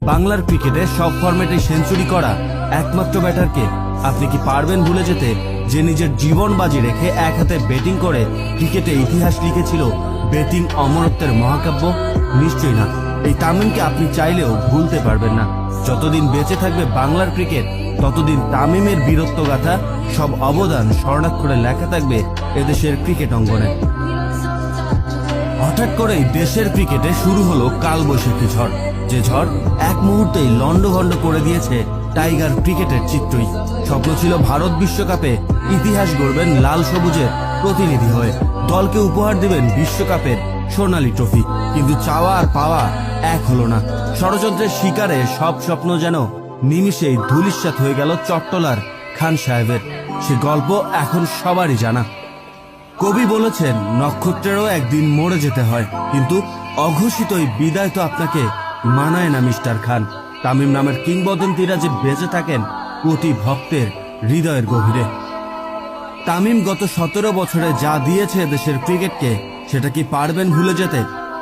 বাংলার ক্রিকেটে সব ফরম্যাটে সেঞ্চুরি করা একমাত্র ব্যাটারকে আপনি কি পারবেন ভুলে যেতে, যে নিজের জীবন বাজি রেখে এক হাতে ব্যাটিং করে ক্রিকেটে ইতিহাস লিখেছিল ব্যাটিং অমরত্বের মহাকাব্য? নিশ্চয়ই না। এই তামিমকে আপনি চাইলেও ভুলতে পারবেন না। যতদিন বেঁচে থাকবে বাংলার ক্রিকেট, ততদিন তামিমের বীরত্বগাথা, সব অবদান স্বর্ণাক্ষরে লেখা থাকবে এদেশের ক্রিকেট অঙ্গনে। হঠাৎ করেই দেশের ক্রিকেটে শুরু হলো কালবৈশাখী ঝড়, যে ঝড় এক মুহূর্তেই লন্ডভন্ড করে দিয়েছে টাইগার ক্রিকেটের চিত্রই। স্বপ্ন ছিল ভারত বিশ্বকাপে ইতিহাস গড়বেন লাল সবুজের প্রতিনিধি হয়ে, দলকে উপহার দিবেন বিশ্বকাপের সোনালী ট্রফি। কিন্তু চাওয়া আর পাওয়া এক হলো না। ষড়যন্ত্রের শিকারে সব স্বপ্ন যেন নিমিষেই ধূলিসাৎ হয়ে গেল চট্টলার খান সাহেবের। সে গল্প এখন সবারই জানা। কবি বলেছেন, নক্ষত্রেরও একদিন মরে যেতে হয়, কিন্তু অঘোষিতই বিদায় তো আপনাকে মানায় না মিস্টার খান। তামিম নামের কিংবদন্তিরা যে বেঁচে থাকেন কোটি ভক্তের হৃদয়ের গভীরে। তামিম গত 17 বছরে যা দিয়েছে দেশের ক্রিকেটকে, সেটা কি পারবেন ভুলে যেতে?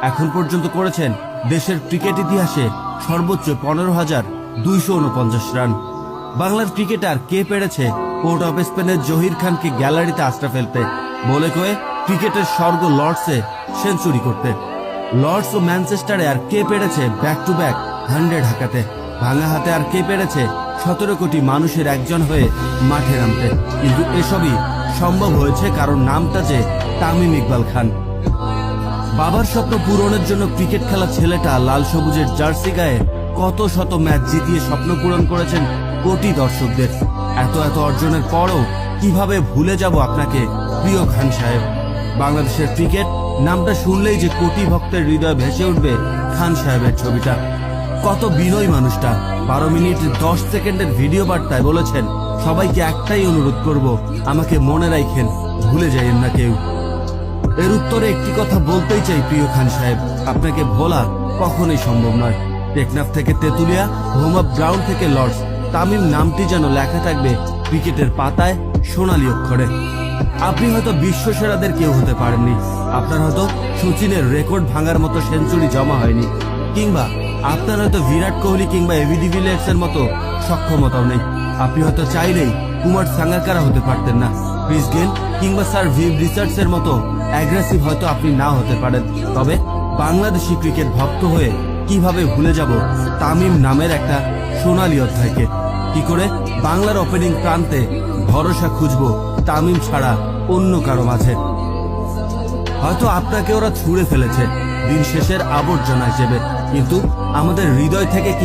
এখন পর্যন্ত করেছেন দেশের ক্রিকেট ইতিহাসে সর্বোচ্চ 15,249 রান। বাংলার ক্রিকেটার কে পেরেছে পোর্ট অফ স্পেনের জহির খানকে গ্যালারিতে আশ্রা ফেলতে, বলে কয়ে ক্রিকেটের স্বর্গ লর্ডসে সেঞ্চুরি করতে? লর্ডস ও ম্যানচেস্টারে আর কে পেরেছে ব্যাক টু ব্যাক 100 হাঁকাতে? ভাঙা হাতে আর কে পেরেছে 17 কোটি মানুষের একজন হয়ে মাঠে নামতে? কিন্তু এসবই সম্ভব হয়েছে কারণ নামটা যে তামিম ইকবাল খান। বাবার স্বপ্ন পূরণের জন্য ক্রিকেট খেলা ছেলেটা লাল সবুজের জার্সি গায়ে কত শত ম্যাচ জিতিয়ে স্বপ্ন পূরণ করেছেন কোটি দর্শকদের। এত এত অর্জনের পরও কিভাবে ভুলে যাব আপনাকে প্রিয় খান সাহেব? বাংলাদেশের ক্রিকেট নামটা শুনলেই যে কোটি ভক্তের হৃদয় ভেসে উঠবে খান সাহেবের ছবিটা। কত বিনয়ী মানুষটা 12 মিনিট 10 সেকেন্ডের ভিডিও বার্তায় বলেছেন, সবাইকে একটাই অনুরোধ করব, আমাকে মনে রাখেন, ভুলে যাইয়েন না কেউ। এর উত্তরে একটি কথা বলতেই চাই প্রিয় খান সাহেব, আপনাকে ভোলা কখনোই সম্ভব নয়। টেকনাফ থেকে তেতুলিয়া, হোম অফ গ্রাউন্ড থেকে লর্ডস, তামিম নামটি যেন লেখা থাকবে ক্রিকেটের পাতায় সোনালী অক্ষরে। আপনি হয়তো বিশ্বসেরাদের কেউ হতে পারেননি, আপনার হয়তো সচিনের রেকর্ড ভাঙার মতো সেঞ্চুরি জমা হয়নি, কিংবা আপনার হয়তো বিরাট কোহলি কিংবা এবি ডিভিলিয়ার্স এর মতো সক্ষমতাও নেই। আপনি হয়তো চাইলেই কুমার সাঙ্গাকারা হতে পারতেন না, ক্রিস গেল কিংবা স্যার ভিভ রিচার্ডসের মতো অ্যাগ্রেসিভ হয়তো আপনি না হতে পারেন। তবে বাংলাদেশি ক্রিকেট ভক্ত হয়ে কিভাবে ভুলে যাব তামিম নামের একটা সোনালী অধ্যায়কে? কি করে বাংলার ওপেনিং প্রান্তে ভরসা খুঁজবো তামিম ছাড়া অন্য কারো মাঝে? হয়তো আপনাকে ওরা ছুঁড়ে ফেলেছে দিন শেষের আবর্জনা হিসেবে, কিন্তু আমাদের হৃদয় থেকে